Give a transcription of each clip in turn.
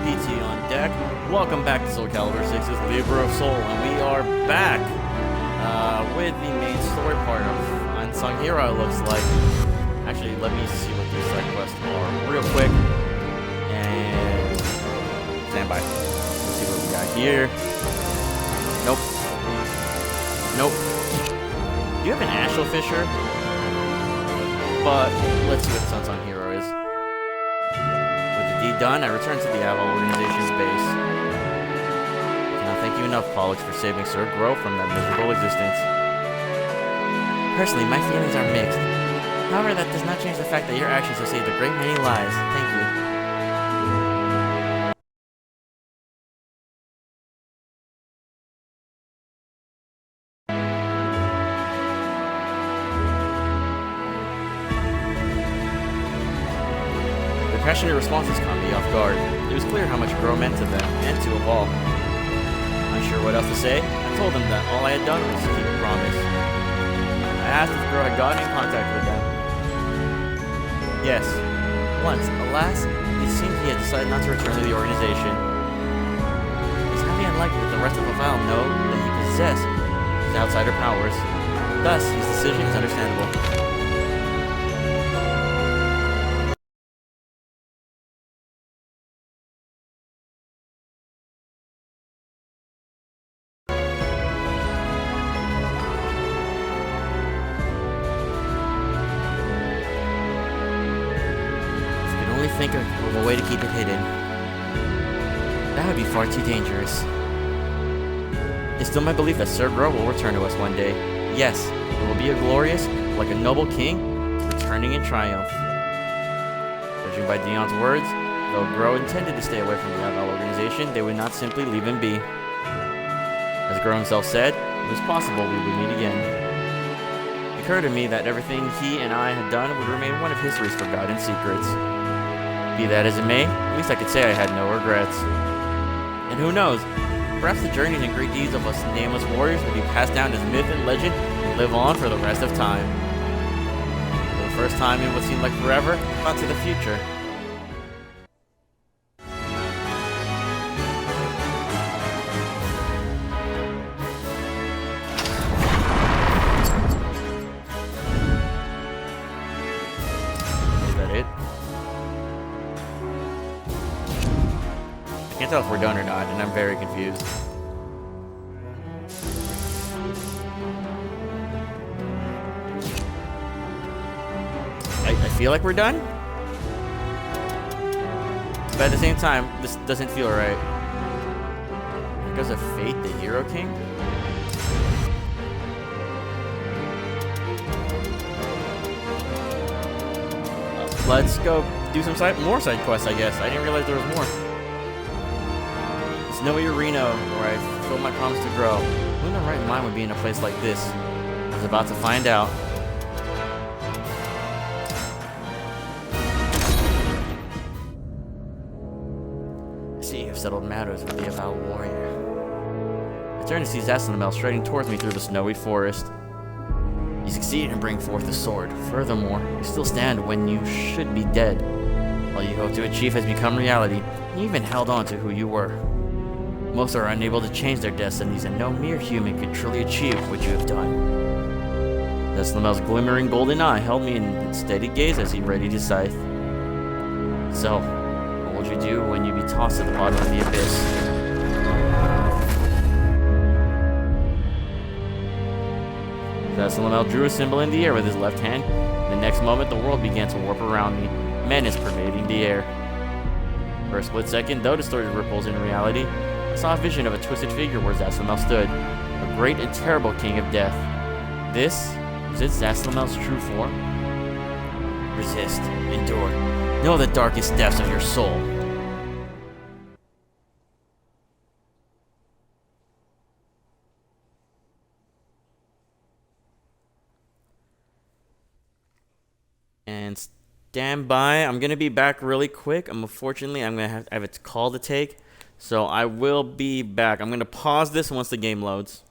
PT on deck. Welcome back to SoulCalibur 6's Libra of Soul, and we are back with the main story part of Unsung Hero, it looks like. Actually, let me see what these side quests are real quick. And stand by. Let's see what we got here. Nope. Nope. Do you have an Astral Fisher? But let's see what this Unsung Hero is. With the deed done, I return to the Aval organization's base. I cannot thank you enough, Pollux, for saving Sir Grow from that miserable existence. Personally, my feelings are mixed. However, that does not change the fact that your actions have saved a great many lives. Thank you. Their passionate responses caught me off guard. It was clear how much Grow meant to them, and to Aval. Unsure what else to say, I told them that all I had done was keep a promise. I asked if Grow had gotten in contact with them. Yes, once. Alas, it seemed he had decided not to return to the organization. It's highly unlikely that the rest of Aval know that he possessed his outsider powers. Thus, his decision is understandable. Think of a way to keep it hidden. That would be far too dangerous. It's still my belief that Sir Grow will return to us one day. Yes, it will be a glorious, like a noble king, returning in triumph. Judging by Dion's words, though Grow intended to stay away from the Aval organization, they would not simply leave him be. As Grow himself said, it was possible we would meet again. It occurred to me that everything he and I had done would remain one of history's forgotten secrets. Be that as it may, at least I could say I had no regrets. And who knows, perhaps the journeys and great deeds of us nameless warriors will be passed down as myth and legend and live on for the rest of time. For the first time in what seemed like forever, I thought to the future. Is that it? I can't tell if we're done or not, and I'm very confused. I feel like we're done, but at the same time, this doesn't feel right. Because of Fate, the Hero King? Let's go do some more side quests, I guess. I didn't realize there was more. Snowy Arena, where I fulfilled my promise to grow. Who in their right mind would be in a place like this? I was about to find out. I see you have settled matters with the Aval warrior. I turned to see Zaslamel striding towards me through the snowy forest. You succeeded in bringing forth the sword. Furthermore, you still stand when you should be dead. All you hope to achieve has become reality. You even held on to who you were. Most are unable to change their destinies, and no mere human could truly achieve what you have done. Deslamel's glimmering golden eye held me in steady gaze as he readied his scythe. So, what would you do when you be tossed to the bottom of the abyss? Deslamel drew a symbol in the air with his left hand. The next moment, the world began to warp around me, menace pervading the air. For a split second, though distorted ripples in reality, I saw a vision of a twisted figure where Zaslamel stood, a great and terrible king of death. This was it Zaslamel's true form? Resist, endure, know the darkest depths of your soul. And stand by. I'm gonna be back really quick. Unfortunately, I have a call to take. So I will be back. I'm going to pause this once the game loads.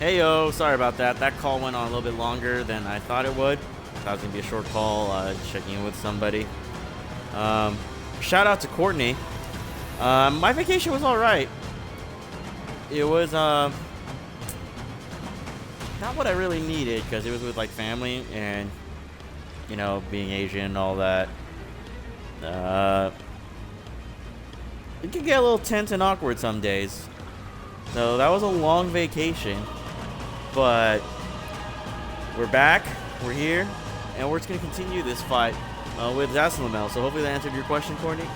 Heyo, sorry about that. That call went on a little bit longer than I thought it would. I thought it was gonna be a short call, checking in with somebody. Shout out to Courtney. My vacation was all right. It was not what I really needed because it was with like family and you know being Asian and all that. It can get a little tense and awkward some days. So that was a long vacation, but we're back, we're here, and we're just gonna continue this fight with Zaslamel. So hopefully that answered your question, Courtney.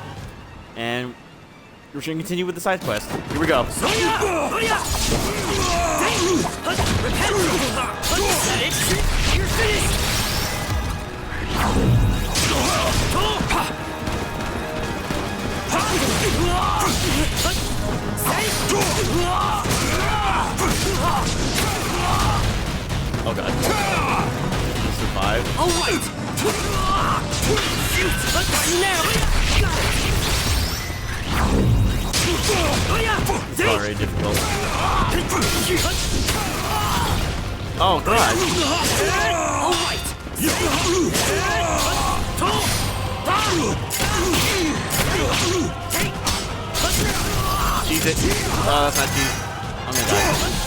And we're gonna continue with the side quest. Here we go. Oh god. Survive. All right. Sorry, difficult. Oh god. All right. Cheese it. Oh, that's not cheese. I'm gonna die.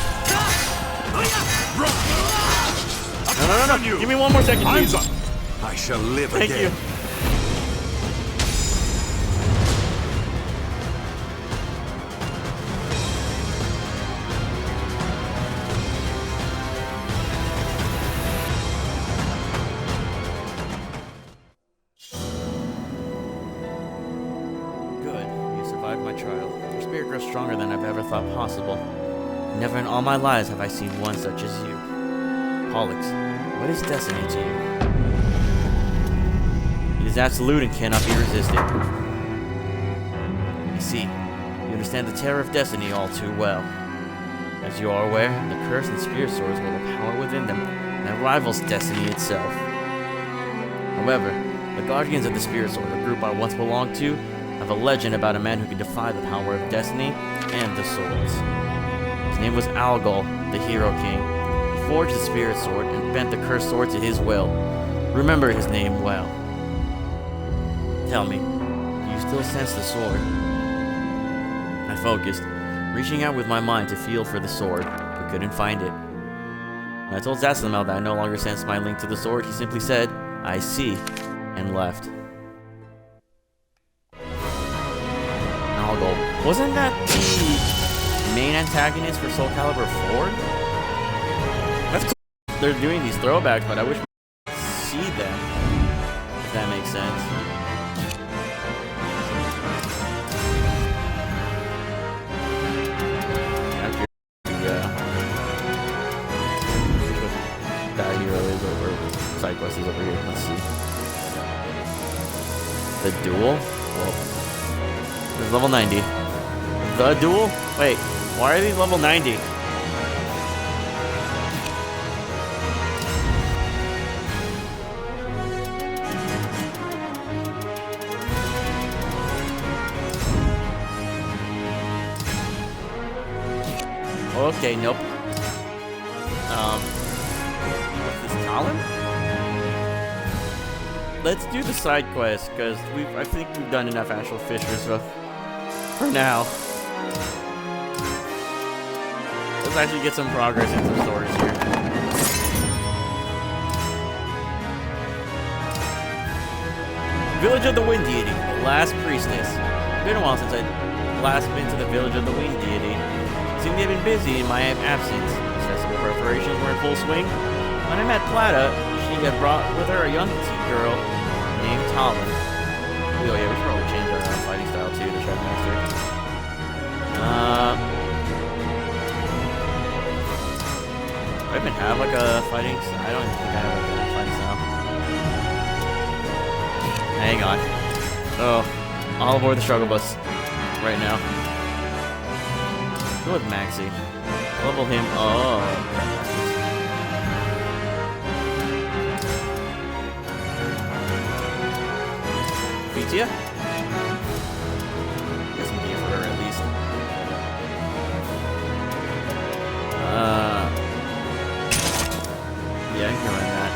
No. Give me one more second, please. I shall live Thank again. you. Good. You survived my trial. Your spirit grows stronger than I've ever thought possible. Never in all my lives have I seen one such as you. Pollux, what is destiny to you? It is absolute and cannot be resisted. I see. You understand the terror of destiny all too well. As you are aware, the curse and spirit swords will have power within them that rivals destiny itself. However, the guardians of the spirit sword, a group I once belonged to, have a legend about a man who can defy the power of destiny and the swords. His name was Algol, the Hero King. He forged the spirit sword and bent the cursed sword to his will. Remember his name well. Tell me, do you still sense the sword? I focused, reaching out with my mind to feel for the sword, but couldn't find it. When I told Zaslamel that I no longer sensed my link to the sword, he simply said, I see, and left. Algol. Wasn't that the main antagonist for SoulCalibur 4? That's cool. They're doing these throwbacks, but I wish we could see them, if that makes sense. That hero is over. Side quest is over here. Let's see. The duel? Well, there's level 90. The duel? Wait, why are these level 90? Okay, nope. What's this, Colin? Let's do the side quest, because I think we've done enough Astral Fishers for now. Let's actually get some progress into the stories here. Village of the Wind Deity, the last priestess. It's been a while since I last been to the Village of the Wind Deity. Seemed to have been busy in my absence. Accessible preparations were in full swing. When I met Plata, she had brought with her a young tea girl named Talon. Oh yeah, we should probably change our fighting style too to Shredmaster. Do I even have like a fighting style? I don't even think I have like a fighting style. Hang on. Oh, all aboard the struggle bus right now. Go with Maxi. Level him. Oh. Vitia? Guess I'm here for her at least. Yeah, I can run that.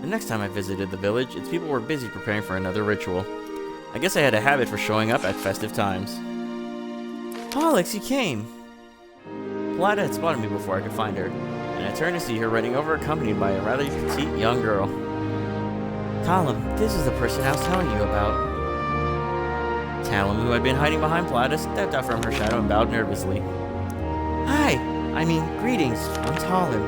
The next time I visited the village, its people were busy preparing for another ritual. I guess I had a habit for showing up at festive times. Alex, you came! Palada had spotted me before I could find her, and I turned to see her riding over accompanied by a rather petite young girl. Talum, this is the person I was telling you about. Talum, who had been hiding behind Palada, stepped out from her shadow and bowed nervously. Hi! Greetings. I'm Talum.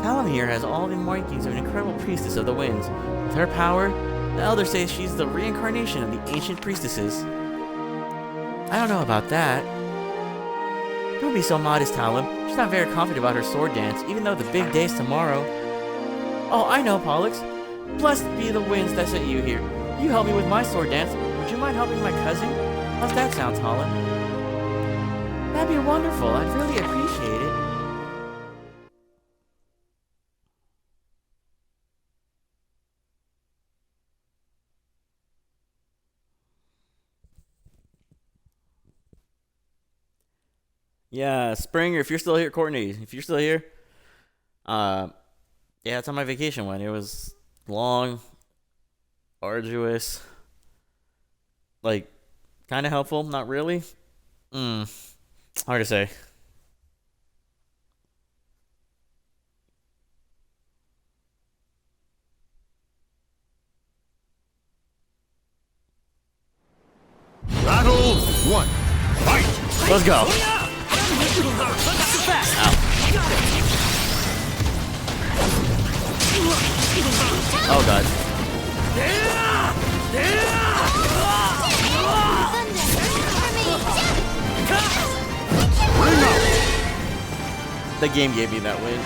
Talum here has all the markings of an incredible priestess of the winds. With her power, the elders say she's the reincarnation of the ancient priestesses. I don't know about that. Don't be so modest, Talum. She's not very confident about her sword dance, even though the big day's tomorrow. Oh, I know, Pollux. Blessed be the winds that sent you here. You helped me with my sword dance. Would you mind helping my cousin? How's that sound, Talum? That'd be wonderful. I'd really appreciate it. Yeah, Springer, if you're still here, Courtney, if you're still here, yeah, that's how my vacation went. It was long, arduous, like, kind of helpful, not really. Hard to say. Battle 1. Fight! Let's go. Oh god. Ring out! The game gave me that win.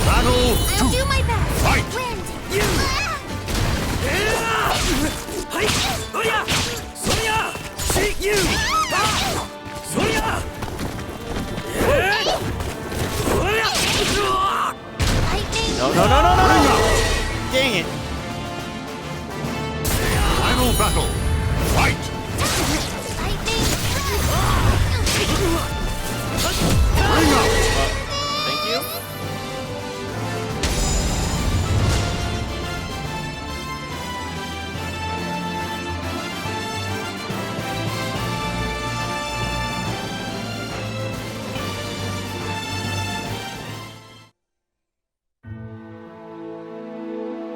Battle 2. I'll do my best. Fight! Wind. Lightning. No. Dang it. Final battle. Fight! Lightning. Ring out! Thank you.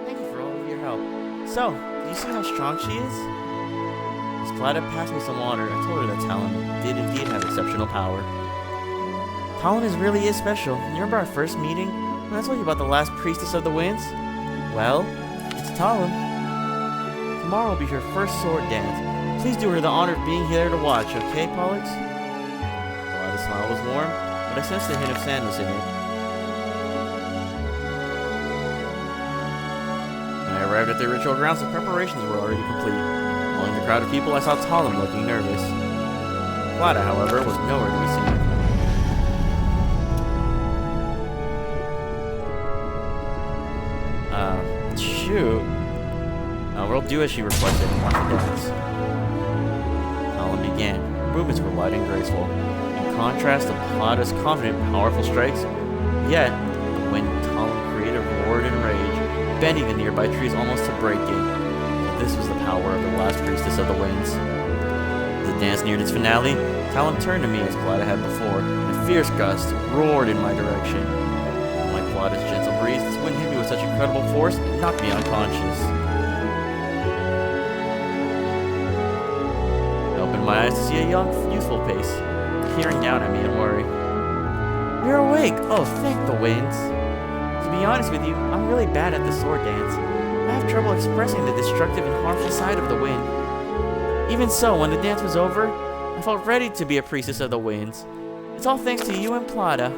Thank you for all of your help. So, do you see how strong she is? As Palada passed me some water, I told her that Talon did indeed have exceptional power. Talon really is special. You remember our first meeting when I told you about the last priestess of the winds? Well, it's Talon. Tomorrow will be her first sword dance. Please do her the honor of being here to watch, okay, Pollux? Palada's smile was warm, but I sensed a hint of sadness in it. When I arrived at the ritual grounds, the preparations were already complete. Among the crowd of people, I saw Talon looking nervous. Palada, however, was nowhere to be seen. Shoot. We'll do as she requested and watch the dance. Talon began. Her movements were light and graceful. In contrast to Palada's confident, powerful strikes, yet, the wind Talon created roared in rage, bending the nearby trees almost to break it. This was the power of the last priestess of the winds. As the dance neared its finale, Talon turned to me as Palada had before, and a fierce gust roared in my direction. Like Palada's gentle breeze, this wind hit me with such incredible force it knocked me unconscious. I opened my eyes to see a young, youthful face, peering down at me in worry. You're awake! Oh, thank the winds! To be honest with you, I'm really bad at the sword dance. I have trouble expressing the destructive and harmful side of the wind. Even so, when the dance was over, I felt ready to be a priestess of the winds. It's all thanks to you and Palada.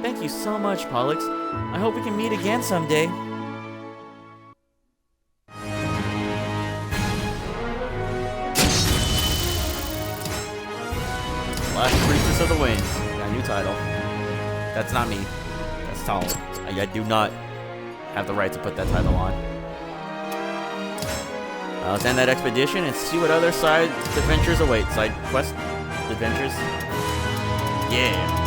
Thank you so much, Pollux. I hope we can meet again someday. Last Priestess of the Winds. Got a new title. That's not me. That's Talon. I do not have the right to put that title on. Let's end that expedition and see what other side adventures await. Side quest adventures. Yeah.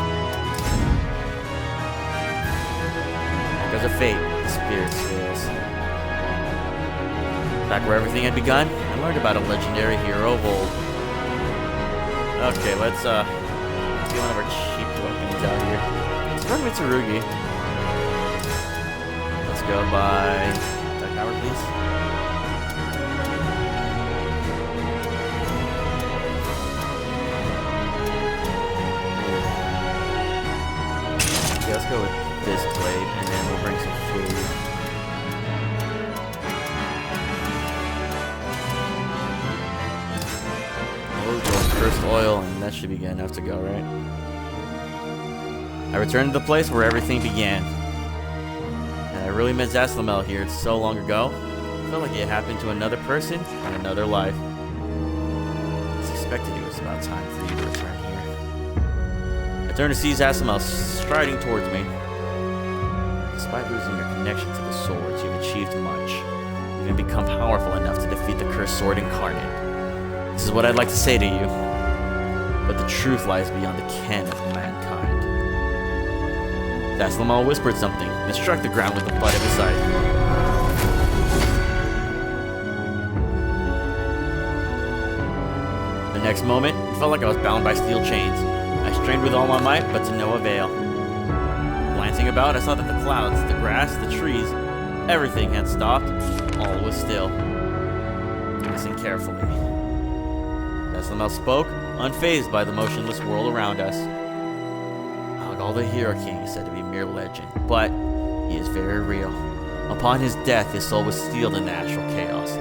of fate, the spirit scales. Back where everything had begun, I learned about a legendary hero of old. Okay, let's get one of our cheap weapons out here. Let's run Mitsurugi. Let's go by that tower, please. Okay, let's go with this blade, and then we'll bring some food. We'll go with cursed oil, and that should be good enough to go, right? I returned to the place where everything began. And I really miss Zaslamel here. It's so long ago. I felt like it happened to another person in another life. I suspected it was about time for you to return here. I turned to see Zaslamel striding towards me. Despite losing your connection to the swords, you've achieved much. You've even become powerful enough to defeat the cursed sword incarnate. This is what I'd like to say to you. But the truth lies beyond the ken of mankind. Zaslamel whispered something and struck the ground with the butt of his scythe. The next moment, it felt like I was bound by steel chains. I strained with all my might, but to no avail. Glancing about, I saw that the clouds, the grass, the trees, everything had stopped. All was still. Listen carefully. Zaslamel spoke, unfazed by the motionless world around us. All the Hero King is said to be mere legend, but he is very real. Upon his death, his soul was sealed in the astral chaos.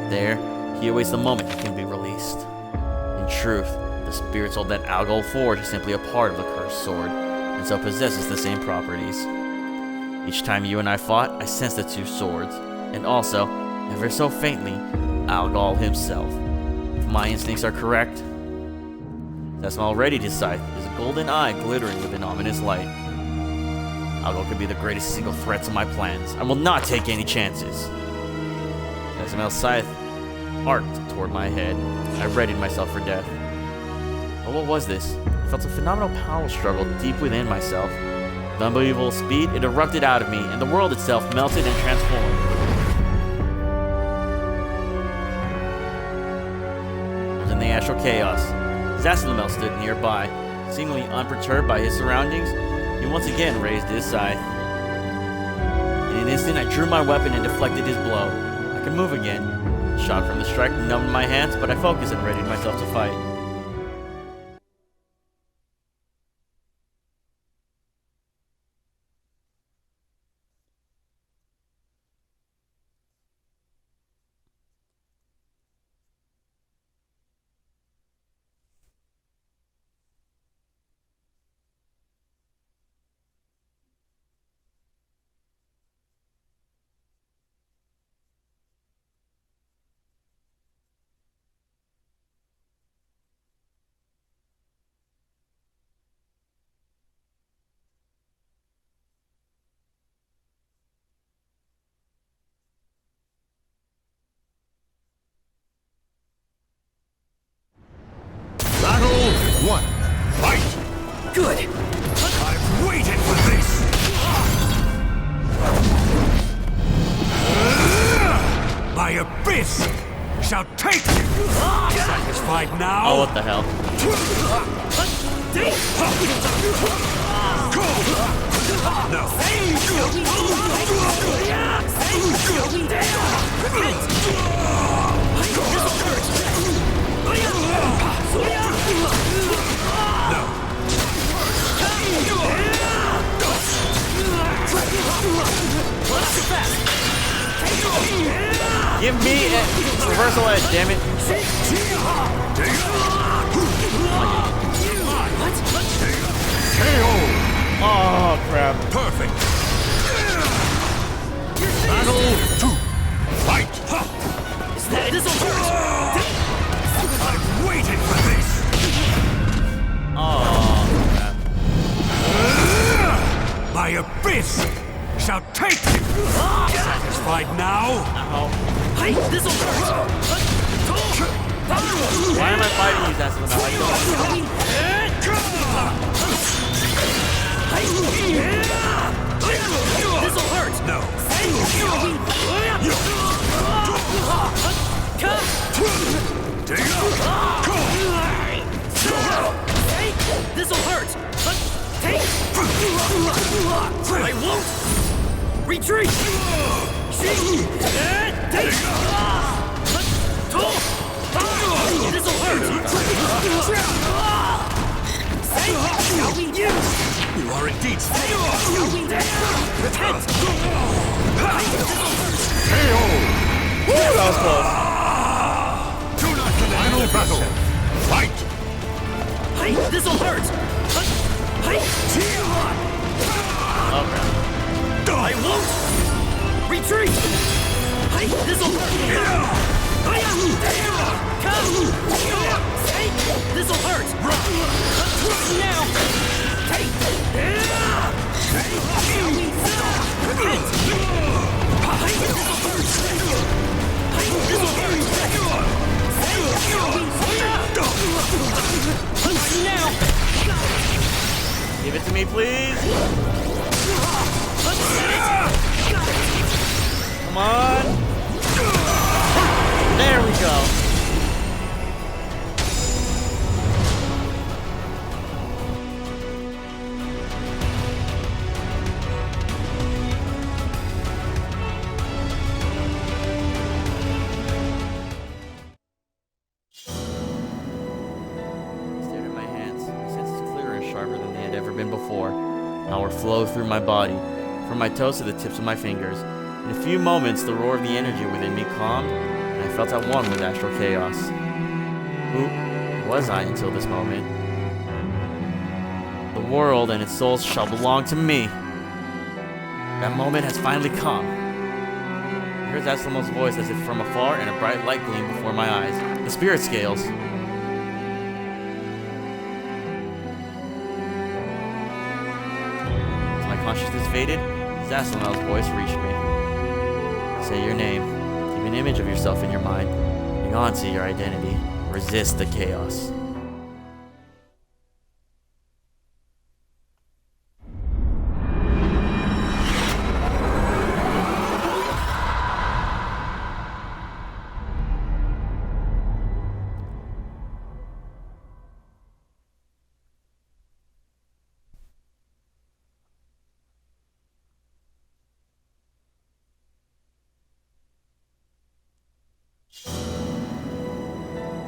There, he awaits the moment he can be released. In truth, the spirit soul that Algol forged is simply a part of the cursed sword, and so possesses the same properties. Each time you and I fought, I sensed the two swords, and also, ever so faintly, Algol himself. If my instincts are correct, Zaslamel readied his scythe, his golden eye glittering with an ominous light. Algol could be the greatest single threat to my plans. I will not take any chances. Zaslamel's scythe arced toward my head. I readied myself for death. But what was this? I felt a phenomenal power struggle deep within myself. With unbelievable speed, it erupted out of me, and the world itself melted and transformed. I was in the astral chaos. Zaslamel stood nearby. Seemingly unperturbed by his surroundings, he once again raised his scythe. In an instant, I drew my weapon and deflected his blow. I could move again. The shock from the strike numbed my hands, but I focused and readied myself to fight. Battle 1. Fight! Good. I've waited for this! My abyss shall take you! Satisfied now? Oh, what the hell? No. Give me a reversal edge, damn it. Oh, crap. Perfect. Battle 2. Fight! This'll hurt. I've waited for this! Oh, crap. My abyss shall take you! Satisfied now? Ow. This'll hurt. Why am I fighting these assholes? I This'll hurt. I won't retreat! This'll hurt! You are indeed Repent! That was close. Do not delay. Final battle. Fight! This'll hurt! Okay. I won't retreat! This'll hurt! This'll hurt! Now! Give it to me, please. Come on. There we go. Stared at my hands. My senses clearer and sharper than they had ever been before. Power flowed through my body, from my toes to the tips of my fingers. In a few moments, the roar of the energy within me calmed, and I felt at one with astral chaos. Who was I until this moment? The world and its souls shall belong to me. That moment has finally come. I heard Zaslamov's voice as if from afar, and a bright light gleamed before my eyes. The spirit scales. As my consciousness faded, Zaslamov's voice reached me. Say your name. Keep an image of yourself in your mind. Hang on to your identity. Resist the chaos.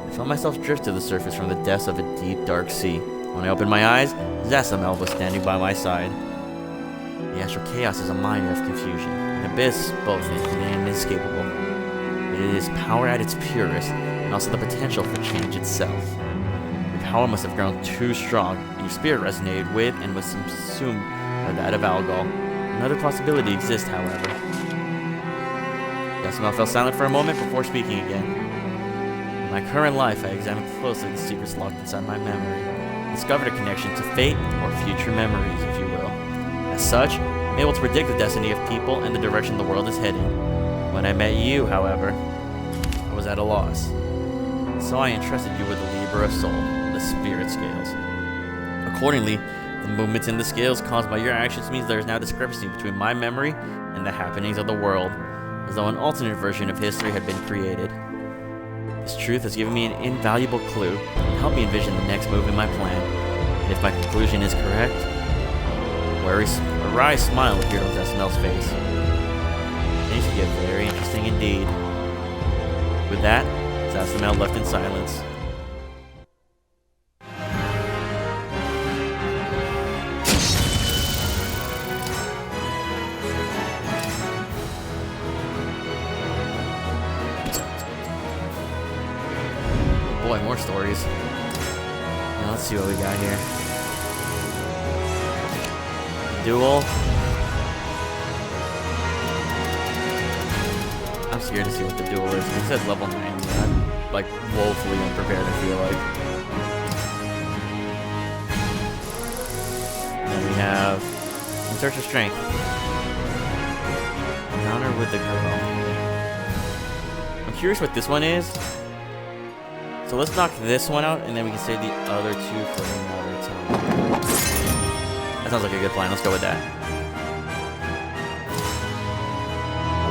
I felt myself drift to the surface from the depths of a deep, dark sea. When I opened my eyes, Zasamel was standing by my side. The astral chaos is a mine of confusion, an abyss both infinite and inescapable. It is power at its purest, and also the potential for change itself. Your power must have grown too strong, and your spirit resonated with and was subsumed by that of Algol. Another possibility exists, however. Zasamel fell silent for a moment before speaking again. In my current life, I examined closely the secrets locked inside my memory, and discovered a connection to fate or future memories, if you will. As such, I'm able to predict the destiny of people and the direction the world is heading. When I met you, however, I was at a loss. So I entrusted you with the Libra of Soul, the spirit scales. Accordingly, the movements in the scales caused by your actions means there is now discrepancy between my memory and the happenings of the world, as though an alternate version of history had been created. This truth has given me an invaluable clue and helped me envision the next move in my plan. And if my conclusion is correct, a wry smile appeared on Zasamel's face. Things could get very interesting indeed. With that, Zasamel left in silence. Boy, more stories. Now let's see what we got here. Duel. I'm scared to see what the duel is. It says level 9. I'm like woefully unprepared, I feel like. And then we have In Search of Strength. Encounter with the girl. I'm curious what this one is. So let's knock this one out, and then we can save the other two for another time. That sounds like a good plan. Let's go with that.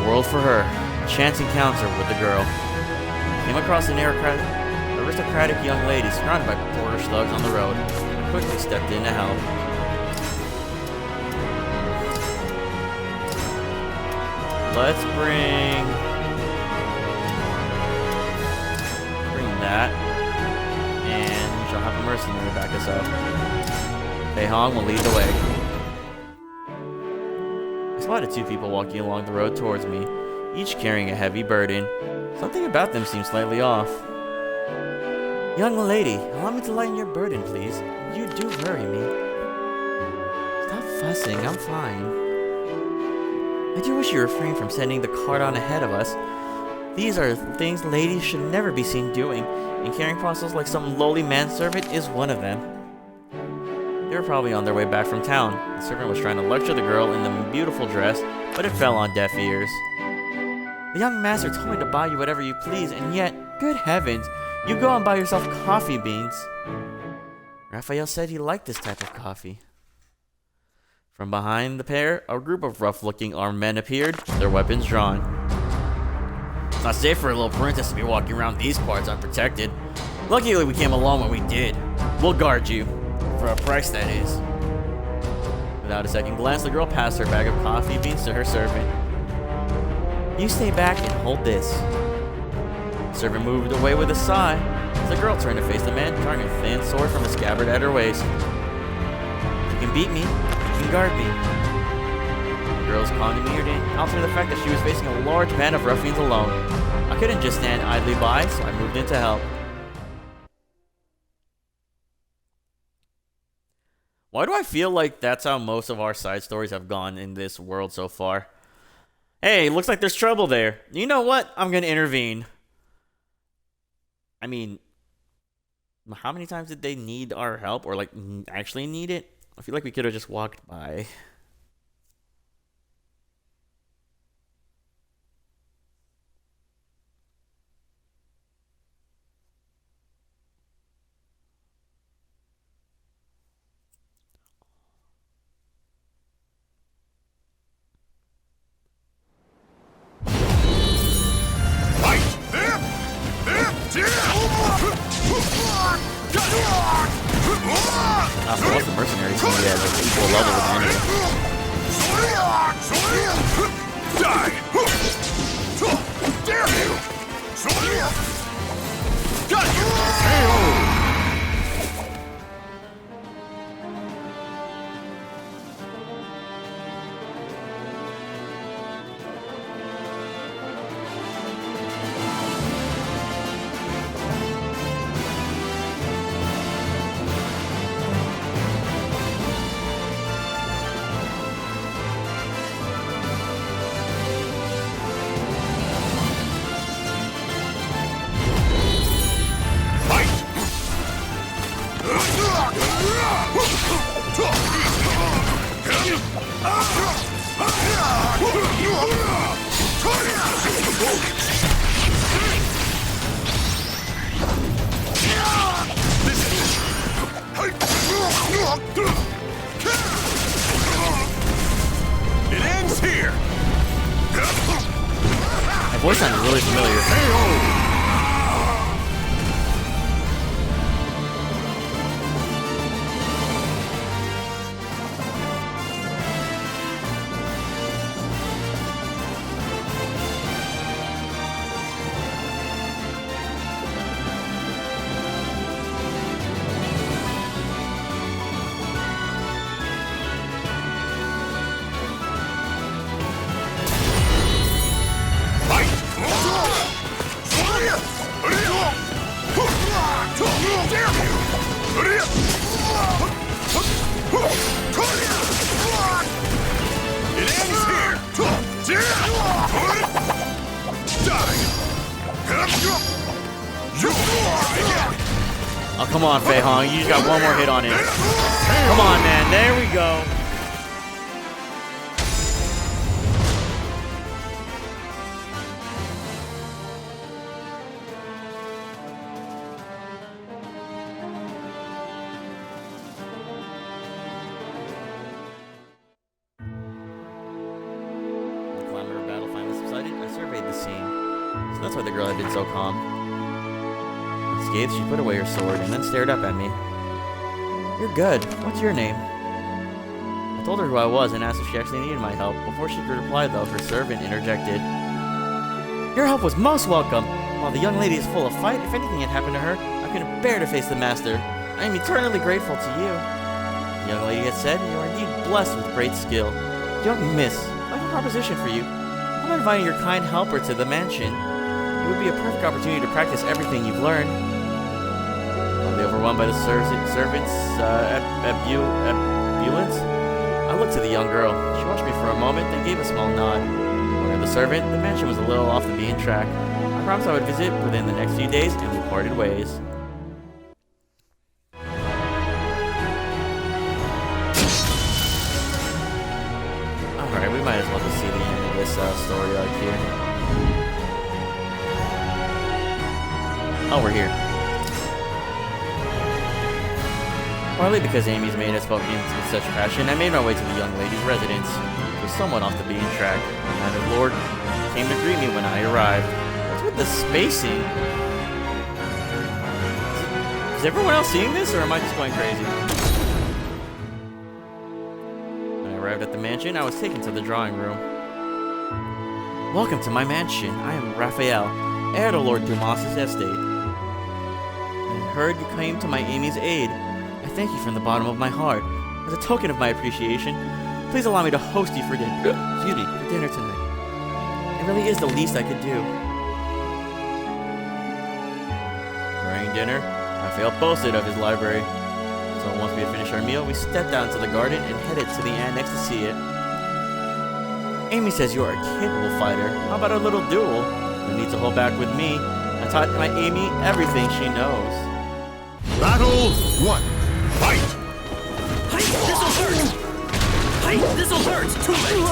A world for her. A chance encounter with the girl. Came across an aristocratic young lady surrounded by border slugs on the road. I quickly stepped in to help. let's bring that, and she'll have a mercenary back us up. Fei Hong will lead the way. I spotted two people walking along the road towards me, each carrying a heavy burden. Something about them seemed slightly off. Young lady, allow me to lighten your burden, please. You do worry me. Stop fussing, I'm fine. I do wish you refrained from sending the cart on ahead of us. These are things ladies should never be seen doing, and carrying parcels like some lowly manservant is one of them. They were probably on their way back from town. The servant was trying to lecture the girl in the beautiful dress, but it fell on deaf ears. The young master told me to buy you whatever you please, and yet, good heavens, you go and buy yourself coffee beans. Raphael said he liked this type of coffee. From behind the pair, a group of rough-looking armed men appeared, their weapons drawn. It's not safe for a little princess to be walking around these parts unprotected. Luckily we came along when we did. We'll guard you. For a price, that is. Without a second glance, the girl passed her bag of coffee beans to her servant. You stay back and hold this. The servant moved away with a sigh as the girl turned to face the man, carrying a thin sword from a scabbard at her waist. You can beat me, you can guard me. The girl's calm demeanor didn't alter the fact that she was facing a large band of ruffians alone. I couldn't just stand idly by, so I moved in to help. Why do I feel like that's how most of our side stories have gone in this world so far? Hey, looks like there's trouble there. You know what? I'm gonna intervene. I mean, how many times did they need our help, or like actually need it? I feel like we could have just walked by. What's the mercenaries can be at like equal level with the enemy? Die! Dare you! Got you! It ends here. My voice sounded really familiar. Oh, come on, Fei Hong. You just got one more hit on him. Come on, man. There we go. The clamor of battle finally subsided. I surveyed the scene. So that's why the girl had been so calm. Unscathed, she put away her sword and then stared up at me. You're good. What's your name? I told her who I was and asked if she actually needed my help. Before she could reply, though, her servant interjected. Your help was most welcome. While the young lady is full of fight, if anything had happened to her, I couldn't bear to face the master. I am eternally grateful to you. The young lady had said, you are indeed blessed with great skill. Young miss, I have a proposition for you. How about inviting your kind helper to the mansion? It would be a perfect opportunity to practice everything you've learned. Probably overwhelmed by the servants' ebullience, I looked to the young girl. She watched me for a moment, then gave a small nod. According to the servant, the mansion was a little off the beaten track. I promised I would visit within the next few days, and we parted ways. Alright, we might as well just see the end of this story arc here. Oh, we're here. Partly because Amy's maid had spoken with such passion, I made my way to the young lady's residence. It was somewhat off the beaten track, and the Lord came to greet me when I arrived. What's with the spacing? Is everyone else seeing this, or am I just going crazy? When I arrived at the mansion, I was taken to the drawing room. Welcome to my mansion. I am Raphael, heir to Lord Dumas's estate. I heard you came to my Amy's aid. I thank you from the bottom of my heart. As a token of my appreciation, please allow me to host you for dinner. Excuse me, for dinner tonight. It really is the least I could do. During dinner, Raphael boasted of his library. So once we had finished our meal, we stepped down to the garden and headed to the annex to see it. Amy says you are a capable fighter. How about a little duel? No need to hold back with me. I taught my Amy everything she knows. Battle 1. Fight! Hey, this'll hurt! Hey, this'll hurt! Too late!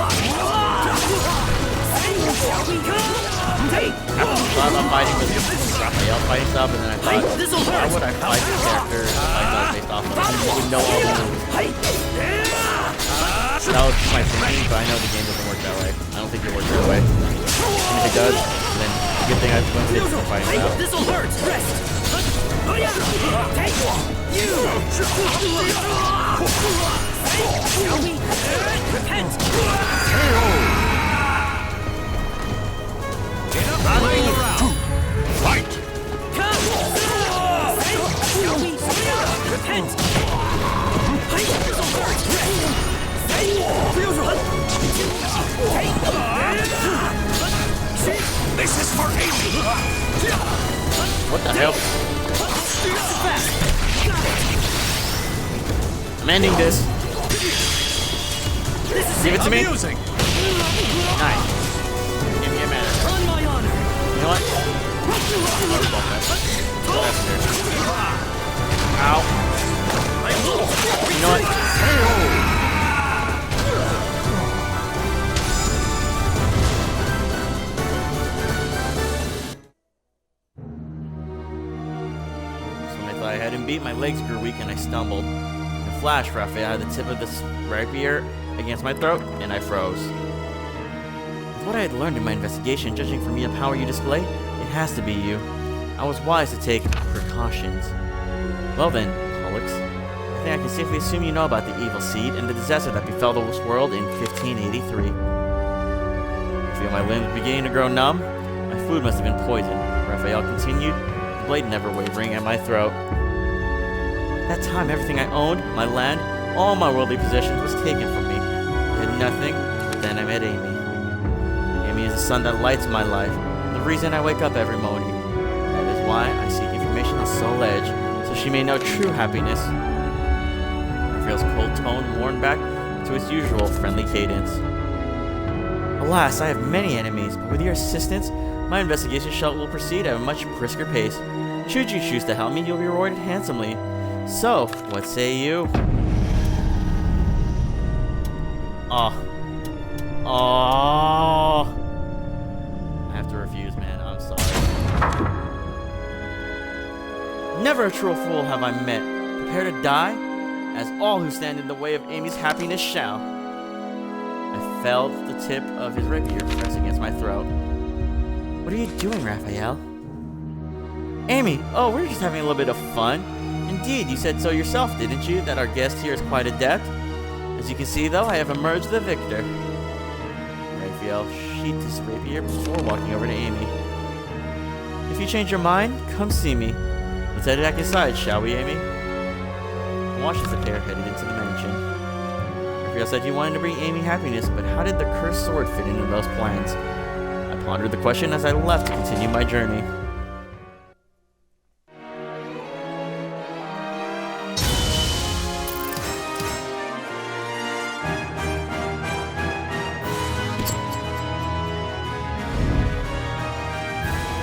I love fighting with Raphael fighting stuff, and then I thought, why would I fight this character based off of? I didn't even know all the moves. That was my thinking, but I know the game doesn't work that way. I don't think it works that way. And if it does, then good thing I was going to get some fighting out. This'll hurt! Rest! Take you! Shall we repent? Battle 2. Fight! Shall we repent? This'll hurt! This is for Amy! What the hell? I'm ending this. Give it to me. Amusing. Nice. Give me a minute. On my honor! You know what? Ow. You know what? I had him beat, my legs grew weak and I stumbled. In a flash, Raphael had the tip of this rapier against my throat, and I froze. With what I had learned in my investigation, judging from the power you display, it has to be you. I was wise to take precautions. Well then, Pollux, I think I can safely assume you know about the evil seed and the disaster that befell this world in 1583. I feel my limbs beginning to grow numb. My food must have been poisoned. Raphael continued, the blade never wavering at my throat. That time, everything I owned, my land, all my worldly possessions was taken from me. I had nothing, but then I met Amy. Amy is the sun that lights my life, the reason I wake up every morning. That is why I seek information on Soul Edge, so she may know true happiness. Raphael's cold tone worn back to its usual friendly cadence. Alas, I have many enemies, but with your assistance, my investigation will proceed at a much brisker pace. Should you choose to help me, you'll be rewarded handsomely. So, what say you? Oh. I have to refuse, man. I'm sorry. Never a true fool have I met. Prepare to die, as all who stand in the way of Amy's happiness shall. I felt the tip of his rapier press against my throat. What are you doing, Raphael? Amy, oh, we're just having a little bit of fun. Indeed, you said so yourself, didn't you, that our guest here is quite adept? As you can see, though, I have emerged the victor. Raphael sheathed his rapier before walking over to Amy. If you change your mind, come see me. Let's head back inside, shall we, Amy? Watched as the pair headed into the mansion. Raphael said he wanted to bring Amy happiness, but how did the cursed sword fit into those plans? I pondered the question as I left to continue my journey.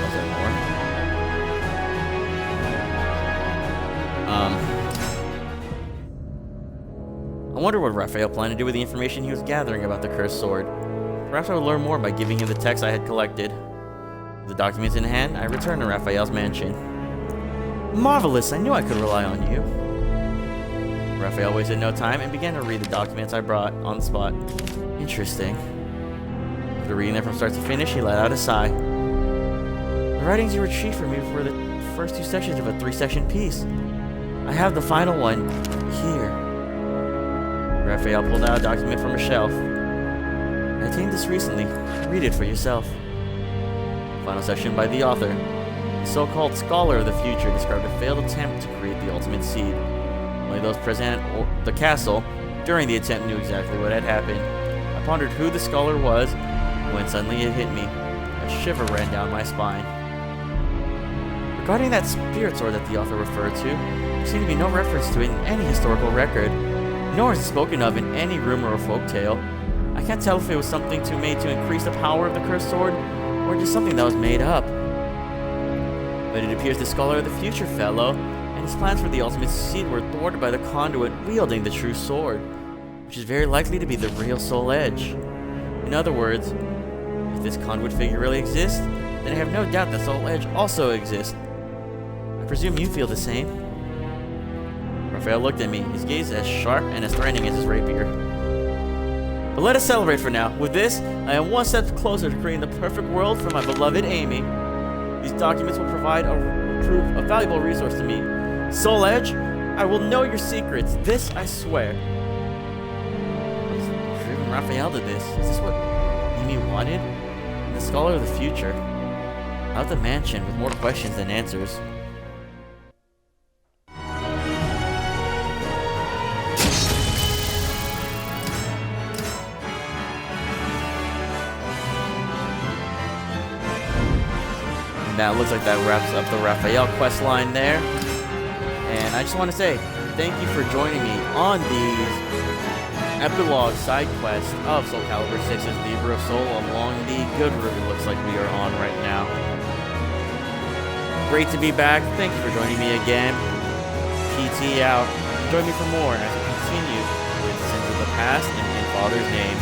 Was there more? I wonder what Raphael planned to do with the information he was gathering about the cursed sword. Perhaps I would learn more by giving him the text I had collected. With the documents in hand, I returned to Raphael's mansion. Marvelous! I knew I could rely on you. Raphael wasted no time and began to read the documents I brought on the spot. Interesting. After reading them from start to finish, he let out a sigh. The writings you retrieved from me were the first 2 sections of a 3-section piece. I have the final one here. Raphael pulled out a document from a shelf. I obtained this recently. Read it for yourself. Final section by the author. The so-called scholar of the future described a failed attempt to create the ultimate seed. Only those present at the castle during the attempt knew exactly what had happened. I pondered who the scholar was when suddenly it hit me. A shiver ran down my spine. Regarding that spirit sword that the author referred to, there seemed to be no reference to it in any historical record, nor is it spoken of in any rumor or folktale. I can't tell if it was something made to increase the power of the cursed sword, or just something that was made up. But it appears the scholar of the future fellow and his plans for the ultimate seed were thwarted by the conduit wielding the true sword, which is very likely to be the real Soul Edge. In other words, if this conduit figure really exists, then I have no doubt that Soul Edge also exists. I presume you feel the same. Raphael looked at me, his gaze as sharp and as threatening as his rapier. But let us celebrate for now. With this, I am one step closer to creating the perfect world for my beloved Amy. These documents will provide a valuable resource to me. Soul Edge, I will know your secrets. This I swear. Even Raphael did this. Is this what Amy wanted? The scholar of the future. Out of the mansion with more questions than answers. Now it looks like that wraps up the Raphael quest line there. And I just want to say thank you for joining me on these epilogue side quests of SoulCalibur 6's Libra of Soul along the good route it looks like we are on right now. Great to be back. Thank you for joining me again. PT out. Join me for more as we continue with Sins of the Past in Father's name.